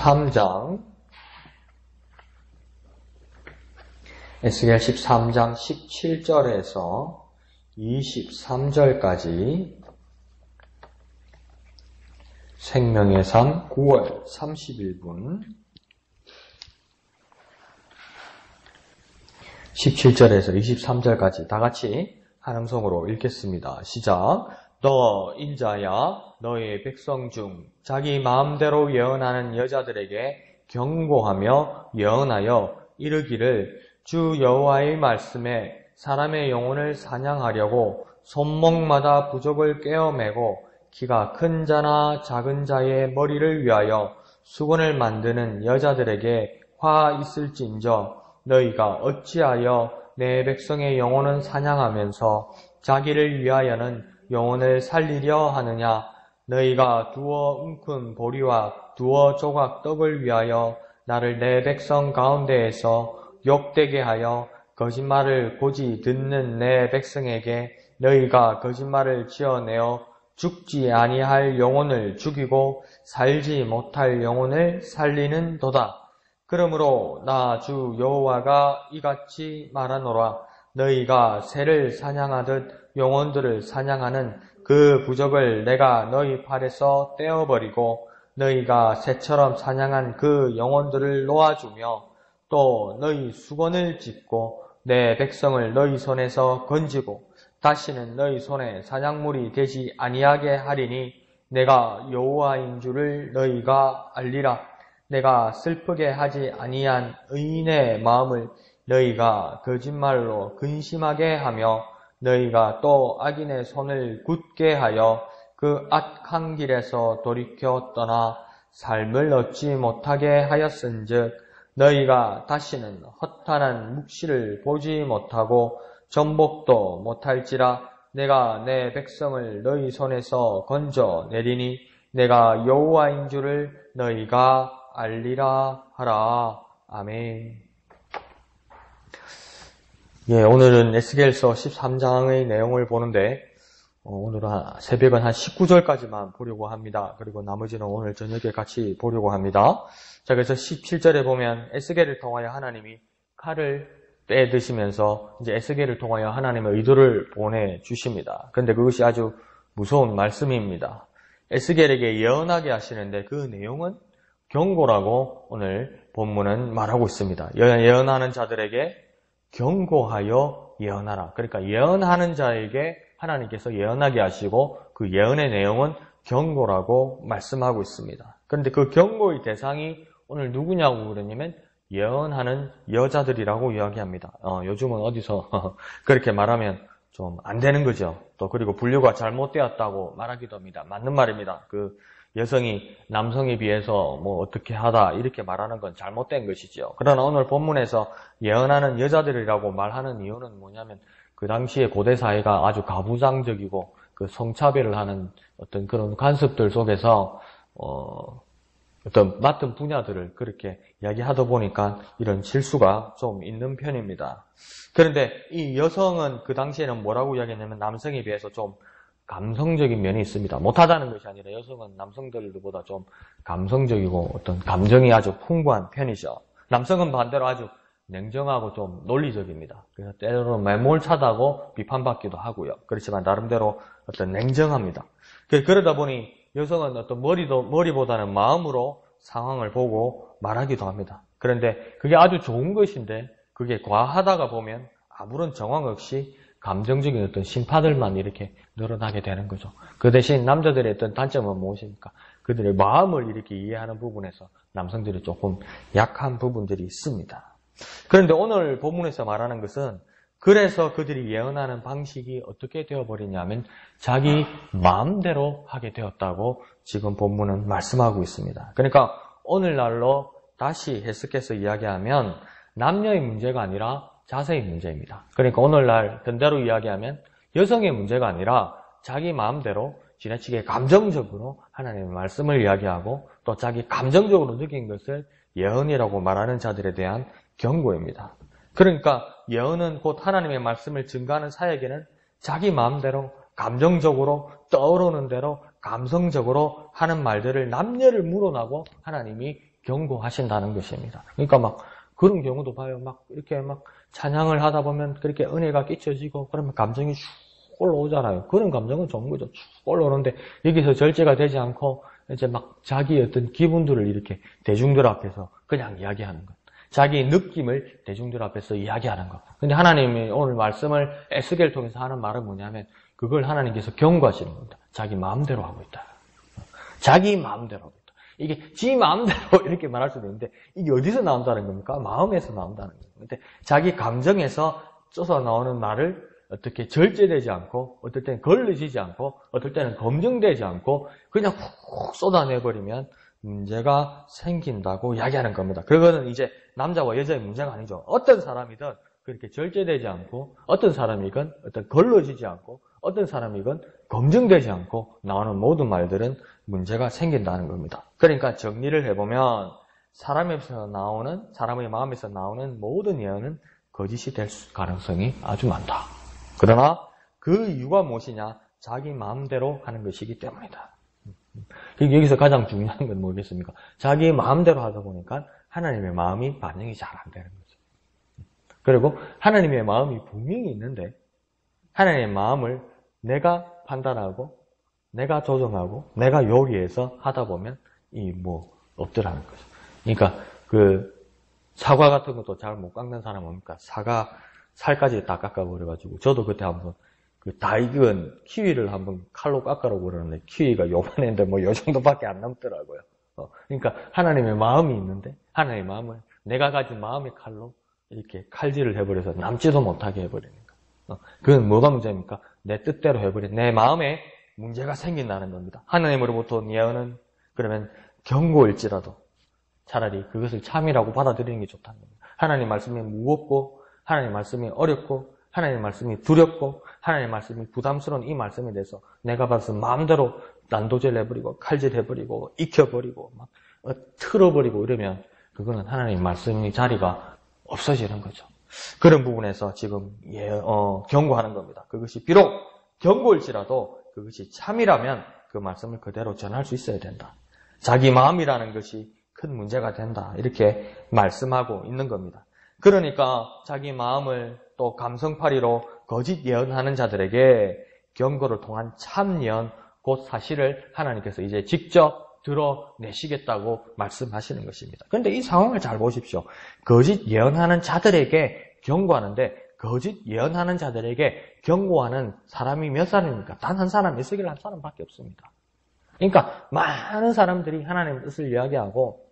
13장 에스겔 13장 17절에서 23절까지 생명의 삶 9월 31분 17절에서 23절까지 다 같이 한 음성으로 읽겠습니다. 시작. 너 인자야, 너의 백성 중 자기 마음대로 예언하는 여자들에게 경고하며 예언하여 이르기를 주 여호와의 말씀에 사람의 영혼을 사냥하려고 손목마다 부족을 꿰어매고 키가 큰 자나 작은 자의 머리를 위하여 수건을 만드는 여자들에게 화 있을진저 너희가 어찌하여 내 백성의 영혼은 사냥하면서 자기를 위하여는 영혼을 살리려 하느냐. 너희가 두어 움큼 보리와 두어 조각 떡을 위하여 나를 내 백성 가운데에서 욕되게 하여 거짓말을 고지 듣는 내 백성에게 너희가 거짓말을 지어내어 죽지 아니할 영혼을 죽이고 살지 못할 영혼을 살리는도다. 그러므로 나 주 여호와가 이같이 말하노라. 너희가 새를 사냥하듯 영혼들을 사냥하는 그 부적을 내가 너희 팔에서 떼어버리고 너희가 새처럼 사냥한 그 영혼들을 놓아주며 또 너희 수건을 찢고 내 백성을 너희 손에서 건지고 다시는 너희 손에 사냥물이 되지 아니하게 하리니 내가 여호와인 줄을 너희가 알리라. 내가 슬프게 하지 아니한 의인의 마음을 너희가 거짓말로 근심하게 하며 너희가 또 악인의 손을 굳게 하여 그 악한 길에서 돌이켜 떠나 삶을 얻지 못하게 하였은즉 너희가 다시는 허탄한 묵시를 보지 못하고 전복도 못할지라. 내가 내 백성을 너희 손에서 건져 내리니 내가 여호와인 줄을 너희가 알리라 하라. 아멘. 예, 오늘은 에스겔서 13장의 내용을 보는데 오늘은 새벽은 한 19절까지만 보려고 합니다. 그리고 나머지는 오늘 저녁에 같이 보려고 합니다. 자, 그래서 17절에 보면 에스겔을 통하여 하나님이 칼을 빼드시면서 이제 에스겔을 통하여 하나님의 의도를 보내주십니다. 그런데 그것이 아주 무서운 말씀입니다. 에스겔에게 예언하게 하시는데 그 내용은 경고라고 오늘 본문은 말하고 있습니다. 예언하는 자들에게 경고하여 예언하라. 그러니까 예언하는 자에게 하나님께서 예언하게 하시고 그 예언의 내용은 경고라고 말씀하고 있습니다. 그런데 그 경고의 대상이 오늘 누구냐고 그러냐면 예언하는 여자들이라고 이야기합니다. 요즘은 어디서 그렇게 말하면 좀 안 되는 거죠. 또 그리고 분류가 잘못되었다고 말하기도 합니다. 맞는 말입니다. 그 여성이 남성에 비해서 뭐 어떻게 하다 이렇게 말하는 건 잘못된 것이죠. 그러나 오늘 본문에서 예언하는 여자들이라고 말하는 이유는 뭐냐면 그 당시에 고대 사회가 아주 가부장적이고 그 성차별을 하는 어떤 그런 관습들 속에서 어떤 맡은 분야들을 그렇게 이야기하다 보니까 이런 실수가 좀 있는 편입니다. 그런데 이 여성은 그 당시에는 뭐라고 이야기했냐면 남성에 비해서 좀 감성적인 면이 있습니다. 못하다는 것이 아니라 여성은 남성들보다 좀 감성적이고 어떤 감정이 아주 풍부한 편이죠. 남성은 반대로 아주 냉정하고 좀 논리적입니다. 그래서 때로는 매몰차다고 비판받기도 하고요. 그렇지만 나름대로 어떤 냉정합니다. 그러다 보니 여성은 어떤 머리보다는 마음으로 상황을 보고 말하기도 합니다. 그런데 그게 아주 좋은 것인데 그게 과하다가 보면 아무런 정황 없이 감정적인 어떤 심파들만 이렇게 늘어나게 되는 거죠. 그 대신 남자들의 어떤 단점은 무엇입니까? 그들의 마음을 이렇게 이해하는 부분에서 남성들이 조금 약한 부분들이 있습니다. 그런데 오늘 본문에서 말하는 것은 그래서 그들이 예언하는 방식이 어떻게 되어버리냐면 자기 마음대로 하게 되었다고 지금 본문은 말씀하고 있습니다. 그러니까 오늘날로 다시 해석해서 이야기하면 남녀의 문제가 아니라 자세의 문제입니다. 그러니까 오늘날 현대로 이야기하면 여성의 문제가 아니라 자기 마음대로 지나치게 감정적으로 하나님의 말씀을 이야기하고 또 자기 감정적으로 느낀 것을 예언이라고 말하는 자들에 대한 경고입니다. 그러니까 예언은 곧 하나님의 말씀을 증거하는 사역에는 자기 마음대로 감정적으로 떠오르는 대로 감성적으로 하는 말들을 남녀를 물어나고 하나님이 경고하신다는 것입니다. 그러니까 막 그런 경우도 봐요. 막 이렇게 막 찬양을 하다 보면 그렇게 은혜가 끼쳐지고 그러면 감정이 쭉 올라오잖아요. 그런 감정은 좋은 거죠. 쭉 올라오는데 여기서 절제가 되지 않고 이제 막 자기 어떤 기분들을 이렇게 대중들 앞에서 그냥 이야기하는 것. 자기 느낌을 대중들 앞에서 이야기하는 것. 근데 하나님이 오늘 말씀을 에스겔을 통해서 하는 말은 뭐냐면 그걸 하나님께서 경고하시는 겁니다. 자기 마음대로 하고 있다. 자기 마음대로 하고 있다. 이게 지 마음대로 이렇게 말할 수도 있는데 이게 어디서 나온다는 겁니까? 마음에서 나온다는 겁니다. 근데 자기 감정에서 쪄서 나오는 말을 어떻게 절제되지 않고 어떨 때는 걸러지지 않고 어떨 때는 검증되지 않고 그냥 훅 쏟아내버리면 문제가 생긴다고 이야기하는 겁니다. 그거는 이제 남자와 여자의 문제가 아니죠. 어떤 사람이든 그렇게 절제되지 않고 어떤 사람이건 어떤 걸러지지 않고 어떤 사람이건 검증되지 않고 나오는 모든 말들은 문제가 생긴다는 겁니다. 그러니까 정리를 해보면 사람의 마음에서 나오는 모든 예언은 거짓이 될 가능성이 아주 많다. 그러나 그 이유가 무엇이냐? 자기 마음대로 하는 것이기 때문이다. 여기서 가장 중요한 건 뭐겠습니까? 자기 마음대로 하다 보니까 하나님의 마음이 반영이 잘 안 되는 거죠. 그리고 하나님의 마음이 분명히 있는데 하나님의 마음을 내가 판단하고 내가 조정하고 내가 요리해서 하다 보면 없더라는 거죠. 그러니까 사과 같은 것도 잘 못 깎는 사람 뭡니까? 사과 살까지 다 깎아버려가지고 저도 그때 한번 다 익은 키위를 한번 칼로 깎으라고 그러는데 키위가 요만했는데 요 정도밖에 안 남더라고요. 그러니까 하나님의 마음이 있는데 하나님의 마음을 내가 가진 마음의 칼로 이렇게 칼질을 해버려서 남지도 못하게 해버리는 거. 그건 뭐가 문제입니까? 내 뜻대로 해버린 내 마음에 문제가 생긴다는 겁니다. 하나님으로부터 온 예언은 그러면 경고일지라도 차라리 그것을 참이라고 받아들이는 게 좋다는 겁니다. 하나님 말씀이 무겁고 하나님 말씀이 어렵고 하나님 말씀이 두렵고 하나님 말씀이 부담스러운 이 말씀에 대해서 내가 봐서 마음대로 난도질 해버리고 칼질 해버리고 익혀버리고 막 틀어버리고 이러면 그거는 하나님 말씀의 자리가 없어지는 거죠. 그런 부분에서 지금 경고하는 겁니다. 그것이 비록 경고일지라도 그것이 참이라면 그 말씀을 그대로 전할 수 있어야 된다. 자기 마음이라는 것이 큰 문제가 된다. 이렇게 말씀하고 있는 겁니다. 그러니까 자기 마음을 또 감성파리로 거짓 예언하는 자들에게 경고를 통한 참 예언, 곧 사실을 하나님께서 이제 직접 드러내시겠다고 말씀하시는 것입니다. 그런데 이 상황을 잘 보십시오. 거짓 예언하는 자들에게 경고하는데 거짓 예언하는 자들에게 경고하는 사람이 몇 사람입니까? 단 한 사람, 에스겔 한 사람밖에 없습니다. 그러니까 많은 사람들이 하나님의 뜻을 이야기하고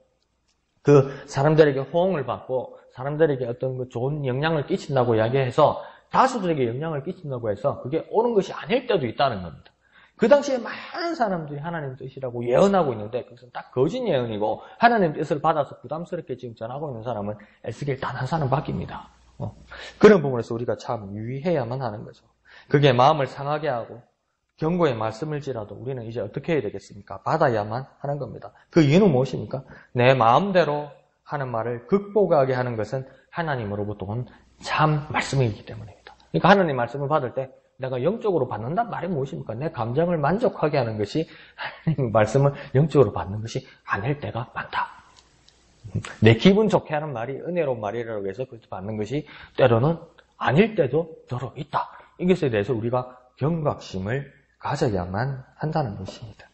그 사람들에게 호응을 받고 사람들에게 어떤 좋은 영향을 끼친다고 이야기해서 다수들에게 영향을 끼친다고 해서 그게 옳은 것이 아닐 때도 있다는 겁니다. 그 당시에 많은 사람들이 하나님 뜻이라고 예언하고 있는데 그것은 딱 거짓 예언이고 하나님 뜻을 받아서 부담스럽게 지금 전하고 있는 사람은 에스겔 단 한 사람밖입니다. 그런 부분에서 우리가 참 유의해야만 하는 거죠. 그게 마음을 상하게 하고 경고의 말씀일지라도 우리는 이제 어떻게 해야 되겠습니까? 받아야만 하는 겁니다. 그 이유는 무엇입니까? 내 마음대로 하는 말을 극복하게 하는 것은 하나님으로부터 온 참 말씀이기 때문입니다. 그러니까 하나님 말씀을 받을 때 내가 영적으로 받는단 말이 무엇입니까? 내 감정을 만족하게 하는 것이 하나님 말씀을 영적으로 받는 것이 아닐 때가 많다. 내 기분 좋게 하는 말이 은혜로운 말이라고 해서 그것을 받는 것이 때로는 아닐 때도 더러 있다. 이것에 대해서 우리가 경각심을 가져야만 한다는 것입니다.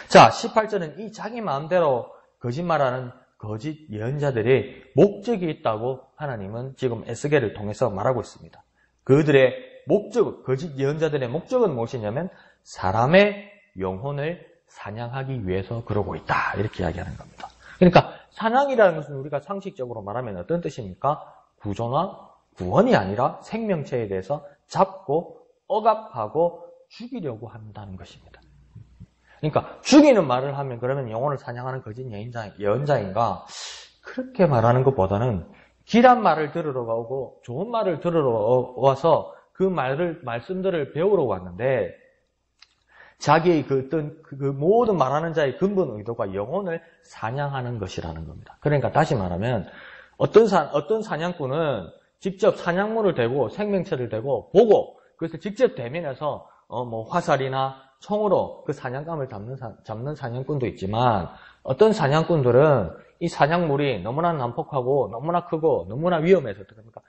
자, 18절은 이 자기 마음대로 거짓말하는 거짓 예언자들의 목적이 있다고 하나님은 지금 에스겔을 통해서 말하고 있습니다. 그들의 목적, 거짓 예언자들의 목적은 무엇이냐면 사람의 영혼을 사냥하기 위해서 그러고 있다. 이렇게 이야기하는 겁니다. 그러니까 사냥이라는 것은 우리가 상식적으로 말하면 어떤 뜻입니까? 구조나 구원이 아니라 생명체에 대해서 잡고 억압하고 죽이려고 한다는 것입니다. 그러니까 죽이는 말을 하면 그러면 영혼을 사냥하는 거짓 예언자인가? 그렇게 말하는 것보다는 길한 말을 들으러 가고 좋은 말을 들으러 와서 그 말씀들을 배우러 왔는데 자기의 그 모든 말하는 자의 근본 의도가 영혼을 사냥하는 것이라는 겁니다. 그러니까 다시 말하면 어떤 사냥꾼은 직접 사냥물을 대고 생명체를 대고 보고 그것을 직접 대면해서 화살이나 총으로 그 사냥감을 잡는 사냥꾼도 있지만 어떤 사냥꾼들은 이 사냥물이 너무나 난폭하고 너무나 크고 너무나 위험해서 어떡합니까?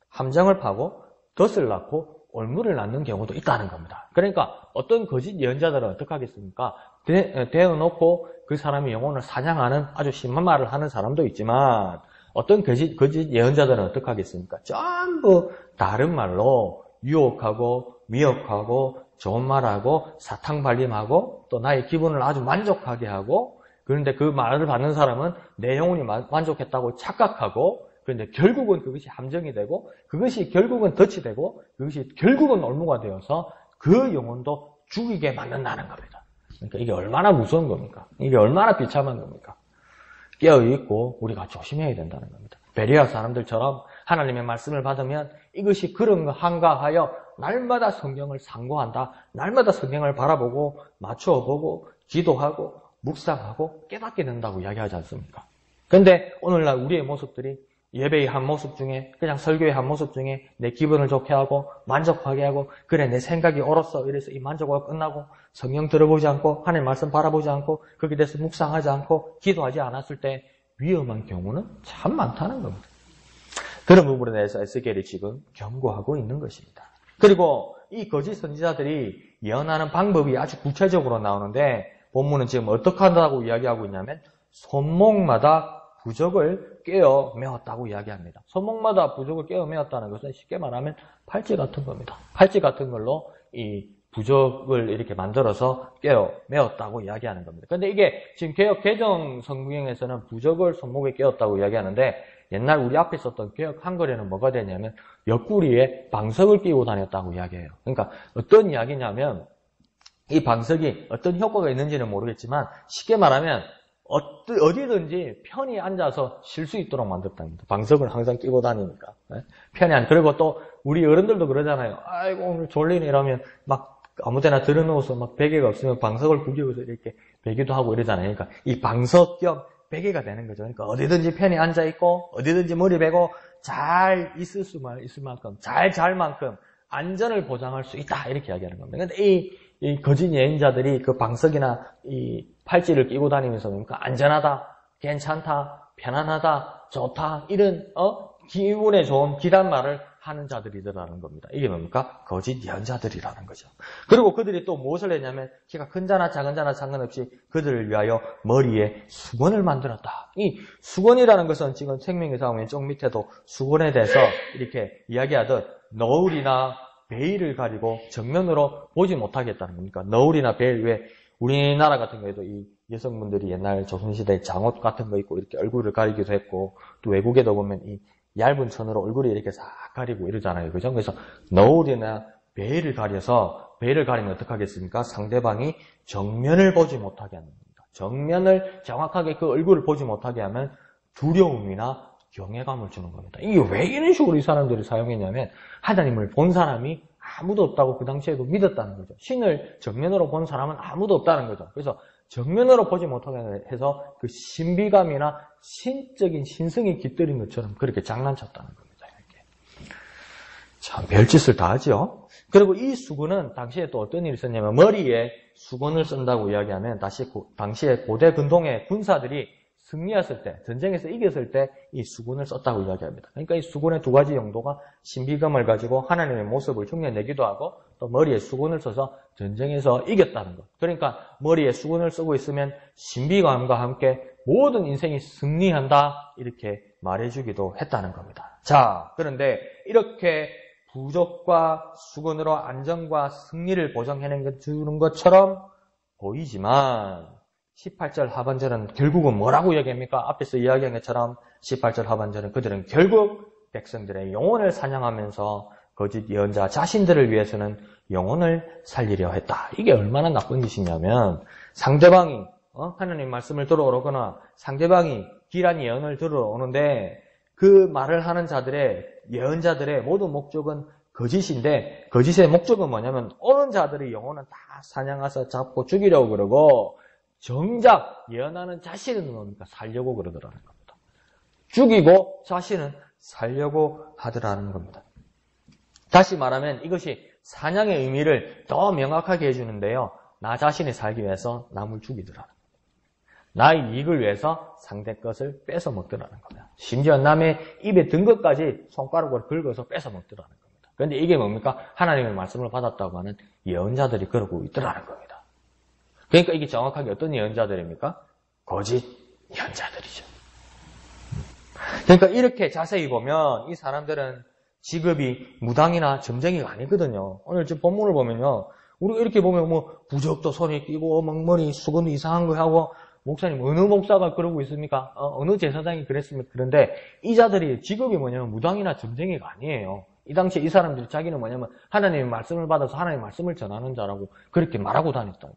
함정을 파고 덫을 낳고 올무를 낳는 경우도 있다는 겁니다. 그러니까 어떤 거짓 예언자들은 어떻게 하겠습니까? 대어놓고 그 사람의 영혼을 사냥하는 아주 심한 말을 하는 사람도 있지만 어떤 거짓 예언자들은 어떻게 하겠습니까? 전부 다른 말로 유혹하고 미혹하고 좋은 말하고 사탕 발림하고 또 나의 기분을 아주 만족하게 하고 그런데 그 말을 받는 사람은 내 영혼이 만족했다고 착각하고 그런데 결국은 그것이 함정이 되고 그것이 결국은 덫이 되고 그것이 결국은 올무가 되어서 그 영혼도 죽이게 만든다는 겁니다. 그러니까 이게 얼마나 무서운 겁니까? 이게 얼마나 비참한 겁니까? 깨어있고 우리가 조심해야 된다는 겁니다. 베레아 사람들처럼 하나님의 말씀을 받으면 이것이 그런 한가 하여 날마다 성경을 상고한다. 날마다 성경을 바라보고 맞추어보고 기도하고 묵상하고 깨닫게 된다고 이야기하지 않습니까? 그런데 오늘날 우리의 모습들이 예배의 한 모습 중에 그냥 설교의 한 모습 중에 내 기분을 좋게 하고 만족하게 하고 그래 내 생각이 옳았어 이래서 이 만족하고 끝나고 성경 들어보지 않고 하나님 말씀 바라보지 않고 거기에 대해서 묵상하지 않고 기도하지 않았을 때 위험한 경우는 참 많다는 겁니다. 그런 부분에 대해서 에스겔이 지금 경고하고 있는 것입니다. 그리고 이 거짓 선지자들이 예언하는 방법이 아주 구체적으로 나오는데 본문은 지금 어떻게 한다고 이야기하고 있냐면 손목마다 부적을 깨어 메었다고 이야기합니다. 손목마다 부적을 깨어 메었다는 것은 쉽게 말하면 팔찌 같은 겁니다. 팔찌 같은 걸로 이 부적을 이렇게 만들어서 깨어 메었다고 이야기하는 겁니다. 그런데 이게 지금 개역 개정 성경에서는 부적을 손목에 깨었다고 이야기하는데 옛날 우리 앞에 있었던 개역 한글에는 뭐가 되냐면 옆구리에 방석을 끼고 다녔다고 이야기해요. 그러니까 어떤 이야기냐면 이 방석이 어떤 효과가 있는지는 모르겠지만 쉽게 말하면 어디든지 편히 앉아서 쉴 수 있도록 만들었답니다. 방석을 항상 끼고 다니니까. 편히 그리고 또 우리 어른들도 그러잖아요. 아이고 오늘 졸리네 이러면 막 아무데나 들어놓아서 막 베개가 없으면 방석을 구겨서 이렇게 베기도 하고 이러잖아요. 그러니까 이 방석 겸 베개가 되는 거죠. 그러니까 어디든지 편히 앉아있고 어디든지 머리 베고 잘 있을 만큼 잘 만큼 안전을 보장할 수 있다 이렇게 이야기하는 겁니다. 근데 이 거짓 예언자들이 그 방석이나 이 팔찌를 끼고 다니면서 그러니까 안전하다, 괜찮다, 편안하다, 좋다 이런 기분에 좋은 기란 말을 하는 자들이라는 겁니다. 이게 뭡니까? 거짓 예언자들이라는 거죠. 그리고 그들이 또 무엇을 했냐면 키가 큰 자나 작은 자나 상관없이 그들을 위하여 머리에 수건을 만들었다. 이 수건이라는 것은 지금 생명의상 왼쪽 밑에도 수건에 대해서 이렇게 이야기하듯 너울이나 베일을 가리고 정면으로 보지 못하겠다는 겁니까? 너울이나 베일 외에 우리나라 같은 경우에도 이 여성분들이 옛날 조선시대 장옷 같은 거 입고 이렇게 얼굴을 가리기도 했고 또 외국에도 보면 이 얇은 천으로 얼굴이 이렇게 싹 가리고 이러잖아요. 그죠? 그래서 너울이나 베일을 가려서 베일을 가리면 어떻게 하겠습니까? 상대방이 정면을 보지 못하게 하는 겁니다. 정면을 정확하게 그 얼굴을 보지 못하게 하면 두려움이나 경외감을 주는 겁니다. 이게 왜 이런 식으로 이 사람들이 사용했냐면 하나님을 본 사람이 아무도 없다고 그 당시에도 믿었다는 거죠. 신을 정면으로 본 사람은 아무도 없다는 거죠. 그래서 정면으로 보지 못하게 해서 그 신비감이나 신적인 신성이 깃들인 것처럼 그렇게 장난쳤다는 겁니다. 이렇게. 참 별짓을 다 하죠. 그리고 이 수건은 당시에 또 어떤 일이 있었냐면 머리에 수건을 쓴다고 이야기하면 당시에 고대 근동의 군사들이 승리했을 때, 전쟁에서 이겼을 때 이 수건을 썼다고 이야기합니다. 그러니까 이 수건의 두 가지 용도가 신비감을 가지고 하나님의 모습을 흉내내기도 하고 또 머리에 수건을 써서 전쟁에서 이겼다는 것. 그러니까 머리에 수건을 쓰고 있으면 신비감과 함께 모든 인생이 승리한다 이렇게 말해주기도 했다는 겁니다. 자, 그런데 이렇게 부적과 수건으로 안정과 승리를 보장해주는 것처럼 보이지만 18절 하반절은 결국은 뭐라고 이야기합니까? 앞에서 이야기한 것처럼 18절 하반절은 그들은 결국 백성들의 영혼을 사냥하면서 거짓 예언자 자신들을 위해서는 영혼을 살리려 했다. 이게 얼마나 나쁜 짓이냐면 상대방이 하나님 말씀을 들어오거나 상대방이 길한 예언을 들어오는데 그 말을 하는 자들의 예언자들의 모든 목적은 거짓인데 거짓의 목적은 뭐냐면 오는 자들의 영혼은 다 사냥해서 잡고 죽이려고 그러고 정작 예언하는 자신은 뭡니까? 살려고 그러더라는 겁니다. 죽이고 자신은 살려고 하더라는 겁니다. 다시 말하면 이것이 사냥의 의미를 더 명확하게 해주는데요. 나 자신이 살기 위해서 남을 죽이더라는 겁니다. 나의 이익을 위해서 상대 것을 뺏어 먹더라는 겁니다. 심지어 남의 입에 든 것까지 손가락으로 긁어서 뺏어 먹더라는 겁니다. 그런데 이게 뭡니까? 하나님의 말씀을 받았다고 하는 예언자들이 그러고 있더라는 겁니다. 그러니까 이게 정확하게 어떤 예언자들입니까? 거짓 예언자들이죠. 그러니까 이렇게 자세히 보면 이 사람들은 직업이 무당이나 점쟁이가 아니거든요. 오늘 지금 본문을 보면요. 우리가 이렇게 보면 뭐 부적도 손에 끼고 막 머리 수건도 이상한 거 하고 목사님 어느 목사가 그러고 있습니까? 어느 제사장이 그랬습니까? 그런데 이 자들이 직업이 뭐냐면 무당이나 점쟁이가 아니에요. 이 당시에 이 사람들이 자기는 뭐냐면 하나님의 말씀을 받아서 하나님의 말씀을 전하는 자라고 그렇게 말하고 다녔다고요.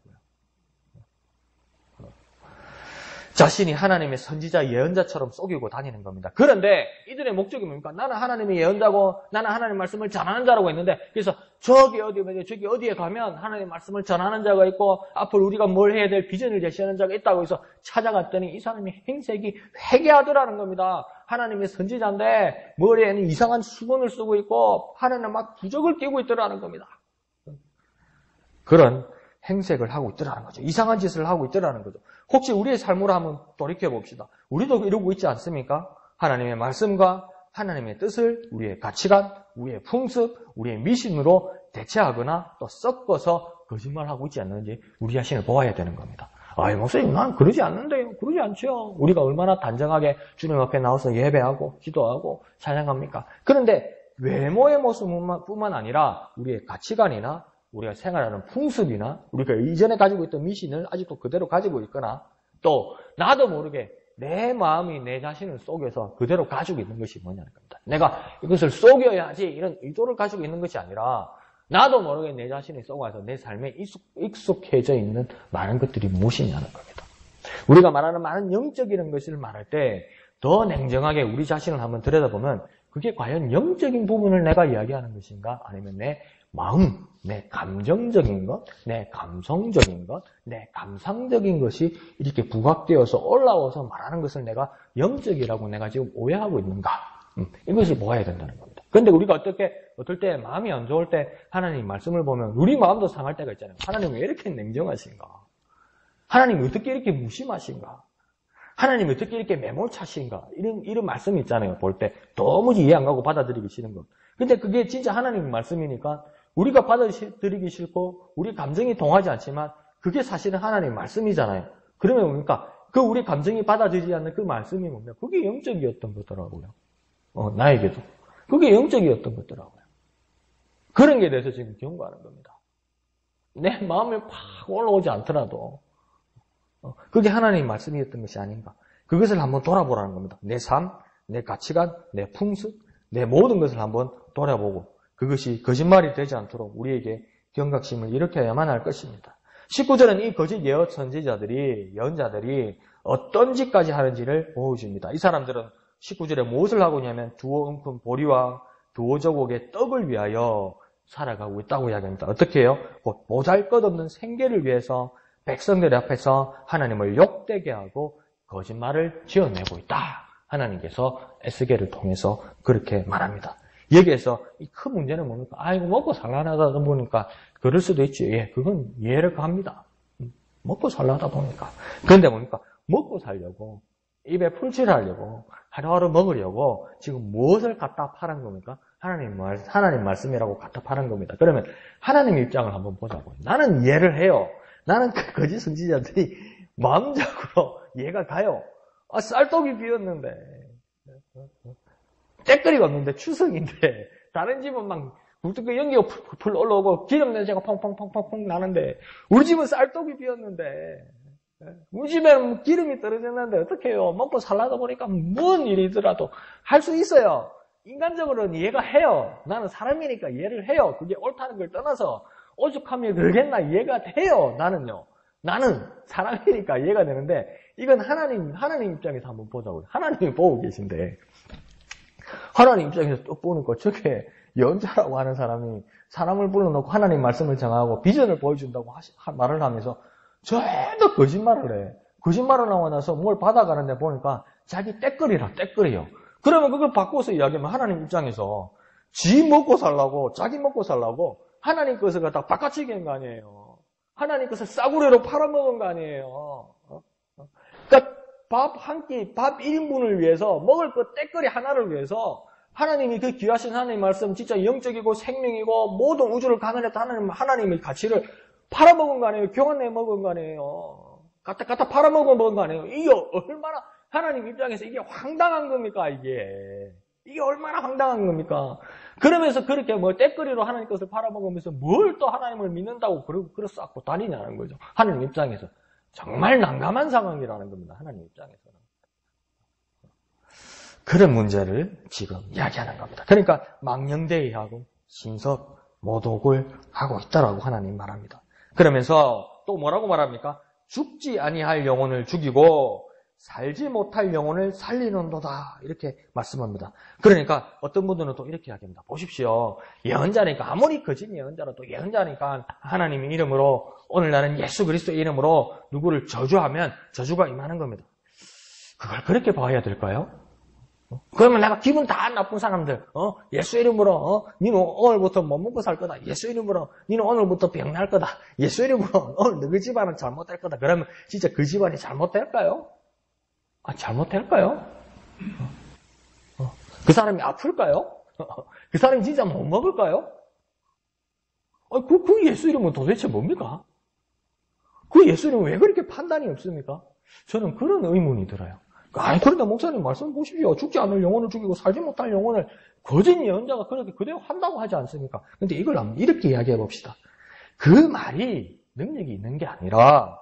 자신이 하나님의 선지자 예언자처럼 속이고 다니는 겁니다. 그런데 이들의 목적이 뭡니까? 나는 하나님의 예언자고 나는 하나님의 말씀을 전하는 자라고 했는데 그래서 저기 어디에 가면 하나님의 말씀을 전하는 자가 있고 앞으로 우리가 뭘 해야 될 비전을 제시하는 자가 있다고 해서 찾아갔더니 이 사람의 행색이 회개하더라는 겁니다. 하나님의 선지자인데 머리에는 이상한 수건을 쓰고 있고 팔에는 막 부적을 끼고 있더라는 겁니다. 그런 행색을 하고 있더라는 거죠. 이상한 짓을 하고 있더라는 거죠. 혹시 우리의 삶으로 한번 돌이켜봅시다. 우리도 이러고 있지 않습니까? 하나님의 말씀과 하나님의 뜻을 우리의 가치관, 우리의 풍습, 우리의 미신으로 대체하거나 또 섞어서 거짓말하고 있지 않는지 우리 자신을 보아야 되는 겁니다. 아이 목사님 난 그러지 않는데요. 그러지 않죠. 우리가 얼마나 단정하게 주님 앞에 나와서 예배하고 기도하고 찬양합니까? 그런데 외모의 모습뿐만 아니라 우리의 가치관이나 우리가 생활하는 풍습이나 우리가 이전에 가지고 있던 미신을 아직도 그대로 가지고 있거나 또 나도 모르게 내 마음이 내 자신을 속여서 그대로 가지고 있는 것이 뭐냐는 겁니다. 내가 이것을 속여야지 이런 의도를 가지고 있는 것이 아니라 나도 모르게 내 자신이 속아서 내 삶에 익숙해져 있는 많은 것들이 무엇이냐는 겁니다. 우리가 말하는 많은 영적이라는 것을 말할 때 더 냉정하게 우리 자신을 한번 들여다보면 그게 과연 영적인 부분을 내가 이야기하는 것인가 아니면 내 마음, 내 감정적인 것, 내 감성적인 것, 내 감상적인 것이 이렇게 부각되어서 올라와서 말하는 것을 내가 영적이라고 내가 지금 오해하고 있는가? 이것을 보아야 된다는 겁니다. 그런데 우리가 어떨 때 마음이 안 좋을 때 하나님 말씀을 보면 우리 마음도 상할 때가 있잖아요. 하나님 왜 이렇게 냉정하신가? 하나님 어떻게 이렇게 무심하신가? 하나님 어떻게 이렇게 매몰차신가? 이런 말씀이 있잖아요. 볼 때 도무지 이해 안 가고 받아들이기 싫은 것. 근데 그게 진짜 하나님 말씀이니까 우리가 받아들이기 싫고 우리 감정이 동하지 않지만 그게 사실은 하나님 말씀이잖아요. 그러면 뭡니까? 그 우리 감정이 받아들이지 않는 그 말씀이 뭡니까? 그게 영적이었던 거더라고요. 나에게도. 그게 영적이었던 거더라고요. 그런 게 대해서 지금 경고하는 겁니다. 내 마음에 팍 올라오지 않더라도 그게 하나님 말씀이었던 것이 아닌가. 그것을 한번 돌아보라는 겁니다. 내 삶, 내 가치관, 내 풍습, 내 모든 것을 한번 돌아보고 그것이 거짓말이 되지 않도록 우리에게 경각심을 일으켜야만 할 것입니다. 19절은 이 거짓 예언자들이 어떤 짓까지 하는지를 보여줍니다. 이 사람들은 19절에 무엇을 하고 있냐면 두어 웅큼 보리와 두어 저곡의 떡을 위하여 살아가고 있다고 이야기합니다. 어떻게 해요? 곧 보잘것없는 생계를 위해서 백성들 앞에서 하나님을 욕되게 하고 거짓말을 지어내고 있다. 하나님께서 에스겔을 통해서 그렇게 말합니다. 여기에서 이 큰 문제는 뭡니까? 이거 먹고 살라하다 보니까 그럴 수도 있지. 예, 그건 이해를 합니다. 먹고 살라하다 보니까. 그런데 뭡니까? 먹고 살려고 입에 풀칠하려고 하루하루 먹으려고 지금 무엇을 갖다 파는 겁니까? 하나님 말씀이라고 갖다 파는 겁니다. 그러면 하나님 입장을 한번 보자고요. 나는 이해를 해요. 나는 그 거짓 선지자들이 마음적으로 이해가 가요. 쌀떡이 비었는데 떼거리가 없는데 추석인데 다른 집은 막 굴뚝에 연기가 풀 올라오고 기름 냄새가 펑펑펑펑펑 나는데 우리 집은 쌀떡이 비었는데 우리 집에는 기름이 떨어졌는데 어떻게 해요? 먹고 살라다 보니까 뭔 일이더라도 할 수 있어요. 인간적으로는 이해가 해요. 나는 사람이니까 이해를 해요. 그게 옳다는 걸 떠나서 오죽하면 그러겠나 이해가 돼요. 나는 사람이니까 이해가 되는데 이건 하나님 입장에서 한번 보자고요. 하나님이 보고 계신데 하나님 입장에서 또 보니까 저게 예언자라고 하는 사람이 사람을 불러놓고 하나님 말씀을 정하고 비전을 보여준다고 말을 하면서 전부 거짓말을 해. 거짓말을 하고 나서 뭘 받아가는데 보니까 자기 떼거리요. 그러면 그걸 바꿔서 이야기하면 하나님 입장에서 자기 먹고 살라고 하나님 것을 갖다 바꿔치기 한 거 아니에요. 하나님 것을 싸구려로 팔아먹은 거 아니에요. 그러니까 밥 한 끼, 밥 1인분을 위해서, 먹을 것 떼거리 하나를 위해서 하나님이 그 귀하신 하나님 말씀, 진짜 영적이고 생명이고 모든 우주를 가난했던 하나님의 가치를 팔아먹은 거 아니에요. 교환해 먹은 거 아니에요. 갖다 팔아먹은 거 아니에요. 이게 얼마나 하나님 입장에서 이게 황당한 겁니까, 이게. 이게 얼마나 황당한 겁니까? 그러면서 그렇게 뭐 떼거리로 하나님 것을 팔아먹으면서 뭘 또 하나님을 믿는다고 그러 쌓고 다니냐는 거죠. 하나님 입장에서. 정말 난감한 상황이라는 겁니다. 하나님 입장에서는. 그런 문제를 지금 이야기하는 겁니다. 그러니까 망령대의하고 신석, 모독을 하고 있다라고 하나님 말합니다. 그러면서 또 뭐라고 말합니까? 죽지 아니할 영혼을 죽이고 살지 못할 영혼을 살리는도다. 이렇게 말씀합니다. 그러니까 어떤 분들은 또 이렇게 이야기합니다. 보십시오. 예언자니까 아무리 거짓 예언자라도 예언자니까 하나님의 이름으로 오늘 나는 예수 그리스도의 이름으로 누구를 저주하면 저주가 임하는 겁니다. 그걸 그렇게 봐야 될까요? 그러면 내가 기분 다 나쁜 사람들, 예수 이름으로, 니는 오늘부터 못 먹고 살 거다. 예수 이름으로, 니는 오늘부터 병날 거다. 예수 이름으로, 오늘 너희 집안은 잘못될 거다. 그러면 진짜 그 집안이 잘못될까요? 잘못될까요? 그 사람이 아플까요? 그 사람이 진짜 못 먹을까요? 그 예수 이름은 도대체 뭡니까? 그 예수 이름은 왜 그렇게 판단이 없습니까? 저는 그런 의문이 들어요. 그런데 목사님 말씀 보십시오. 죽지 않을 영혼을 죽이고 살지 못할 영혼을 거짓 예언자가 그렇게 그대로 한다고 하지 않습니까? 근데 이걸 한번 이렇게 이야기해 봅시다. 그 말이 능력이 있는 게 아니라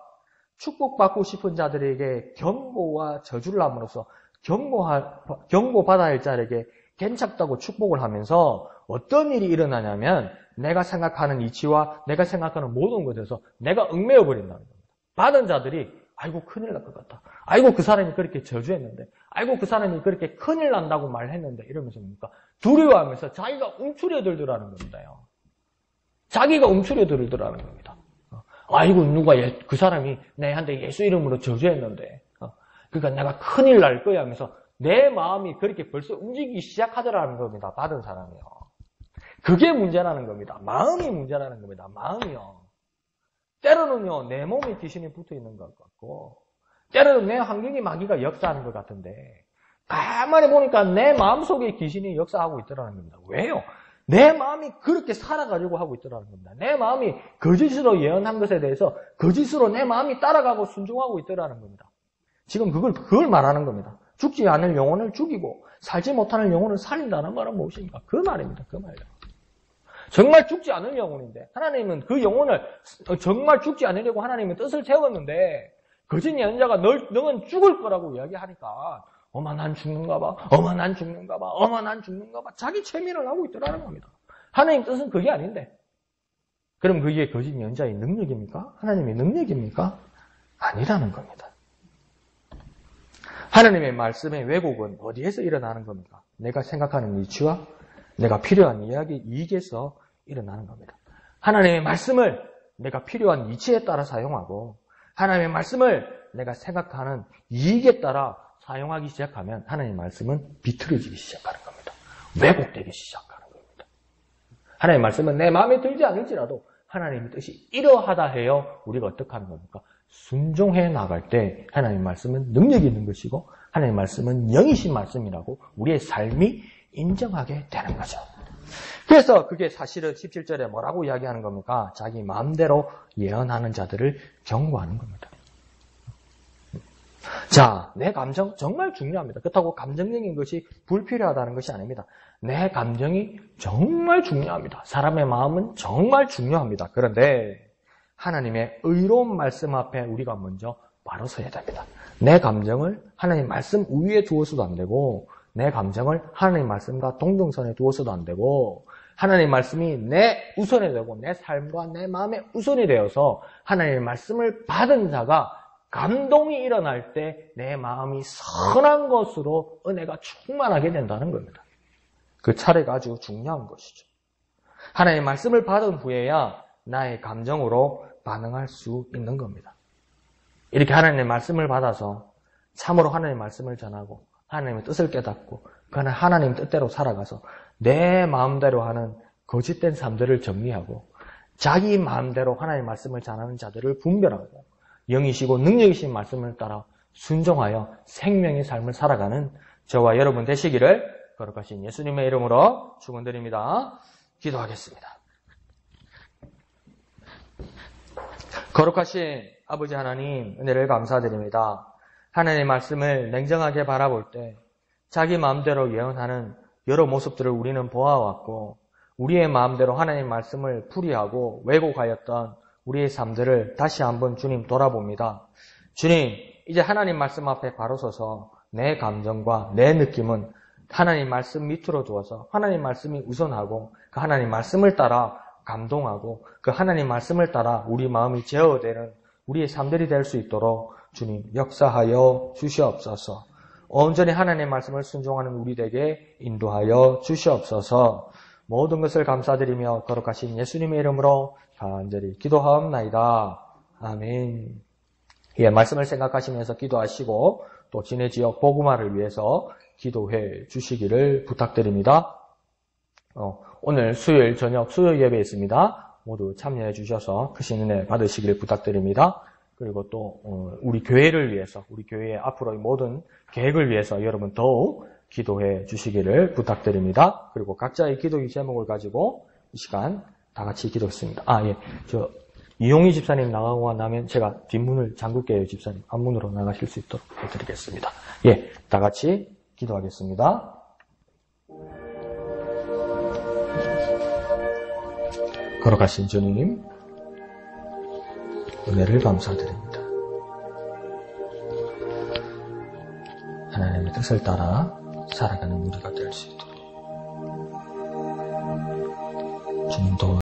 축복받고 싶은 자들에게 경고와 저주를 함으로써 경고받아야 할 자에게 괜찮다고 축복을 하면서 어떤 일이 일어나냐면 내가 생각하는 이치와 내가 생각하는 모든 것에서 내가 얽매여 버린다는 겁니다. 받은 자들이 아이고 큰일 날 것 같다. 아이고 그 사람이 그렇게 저주했는데 아이고 그 사람이 그렇게 큰일 난다고 말했는데 이러면서 뭡니까? 두려워하면서 자기가 움츠려들더라는 겁니다요. 자기가 움츠려들더라는 겁니다. 아이고 누가 그 사람이 내한테 예수 이름으로 저주했는데 그러니까 내가 큰일 날 거야 하면서 내 마음이 그렇게 벌써 움직이기 시작하더라는 겁니다. 받은 사람이요. 그게 문제라는 겁니다. 마음이 문제라는 겁니다. 마음이요. 때로는요, 내 몸에 귀신이 붙어 있는 것 같고, 때로는 내 환경이 마귀가 역사하는 것 같은데, 가만히 보니까 내 마음속에 귀신이 역사하고 있더라는 겁니다. 왜요? 내 마음이 그렇게 살아가려고 하고 있더라는 겁니다. 내 마음이 거짓으로 예언한 것에 대해서 거짓으로 내 마음이 따라가고 순종하고 있더라는 겁니다. 지금 그걸 말하는 겁니다. 죽지 않을 영혼을 죽이고 살지 못하는 영혼을 살린다는 말은 무엇입니까? 그 말입니다. 그 말이요. 정말 죽지 않을 영혼인데 하나님은 그 영혼을 정말 죽지 않으려고 하나님은 뜻을 세웠는데 거짓 예언자가 너는 죽을 거라고 이야기하니까 어마 난 죽는가 봐. 어마 난 죽는가 봐. 어마 난 죽는가 봐. 자기 최면을 하고 있더라는 겁니다. 하나님 뜻은 그게 아닌데 그럼 그게 거짓 예언자의 능력입니까? 하나님의 능력입니까? 아니라는 겁니다. 하나님의 말씀의 왜곡은 어디에서 일어나는 겁니까? 내가 생각하는 이치와 내가 필요한 이익에서 일어나는 겁니다. 하나님의 말씀을 내가 필요한 이치에 따라 사용하고 하나님의 말씀을 내가 생각하는 이익에 따라 사용하기 시작하면 하나님의 말씀은 비틀어지기 시작하는 겁니다. 왜곡되기 시작하는 겁니다. 하나님의 말씀은 내 마음에 들지 않을지라도 하나님의 뜻이 이러하다 해요. 우리가 어떻게 하는 겁니까? 순종해 나갈 때 하나님의 말씀은 능력이 있는 것이고 하나님의 말씀은 영이신 말씀이라고 우리의 삶이 인정하게 되는 거죠. 그래서 그게 사실은 17절에 뭐라고 이야기하는 겁니까? 자기 마음대로 예언하는 자들을 경고하는 겁니다. 자, 내 감정 정말 중요합니다. 그렇다고 감정적인 것이 불필요하다는 것이 아닙니다. 내 감정이 정말 중요합니다. 사람의 마음은 정말 중요합니다. 그런데 하나님의 의로운 말씀 앞에 우리가 먼저 바로 서야 됩니다. 내 감정을 하나님 말씀 위에 두어서도 안 되고 내 감정을 하나님 말씀과 동등선에 두어서도 안 되고 하나님 말씀이 내 우선이 되고 내 삶과 내 마음의 우선이 되어서 하나님의 말씀을 받은 자가 감동이 일어날 때 내 마음이 선한 것으로 은혜가 충만하게 된다는 겁니다. 그 차례가 아주 중요한 것이죠. 하나님의 말씀을 받은 후에야 나의 감정으로 반응할 수 있는 겁니다. 이렇게 하나님의 말씀을 받아서 참으로 하나님의 말씀을 전하고 하나님의 뜻을 깨닫고 하나님 뜻대로 살아가서 내 마음대로 하는 거짓된 삶들을 정리하고 자기 마음대로 하나님의 말씀을 전하는 자들을 분별하고 영이시고 능력이신 말씀을 따라 순종하여 생명의 삶을 살아가는 저와 여러분 되시기를 거룩하신 예수님의 이름으로 축원드립니다. 기도하겠습니다. 거룩하신 아버지 하나님, 은혜를 감사드립니다. 하나님의 말씀을 냉정하게 바라볼 때 자기 마음대로 예언하는 여러 모습들을 우리는 보아왔고, 우리의 마음대로 하나님의 말씀을 풀이하고 왜곡하였던 우리의 삶들을 다시 한번 주님 돌아봅니다. 주님, 이제 하나님 말씀 앞에 바로 서서 내 감정과 내 느낌은 하나님 말씀 밑으로 두어서 하나님 말씀이 우선하고 그 하나님 말씀을 따라 감동하고 그 하나님 말씀을 따라 우리 마음이 제어되는 우리의 삶들이 될 수 있도록 주님 역사하여 주시옵소서. 온전히 하나님의 말씀을 순종하는 우리에게 인도하여 주시옵소서. 모든 것을 감사드리며 거룩하신 예수님의 이름으로 간절히 기도하옵나이다. 아멘. 예, 말씀을 생각하시면서 기도하시고 또 진해 지역 복음화를 위해서 기도해 주시기를 부탁드립니다. 오늘 수요일 저녁 수요 예배 있습니다. 모두 참여해 주셔서 크신 은혜 받으시기를 부탁드립니다. 그리고 또 우리 교회를 위해서, 우리 교회의 앞으로의 모든 계획을 위해서 여러분 더욱 기도해 주시기를 부탁드립니다. 그리고 각자의 기도의 제목을 가지고 이 시간 다 같이 기도했습니다. 이용희 집사님 나가고 나면 제가 뒷문을 잠글게요, 집사님. 앞문으로 나가실 수 있도록 해드리겠습니다. 예, 다 같이 기도하겠습니다. 거룩하신 주님, 은혜를 감사드립니다. 하나님의 뜻을 따라 살아가는 우리가 될 수 있도록 주님 도와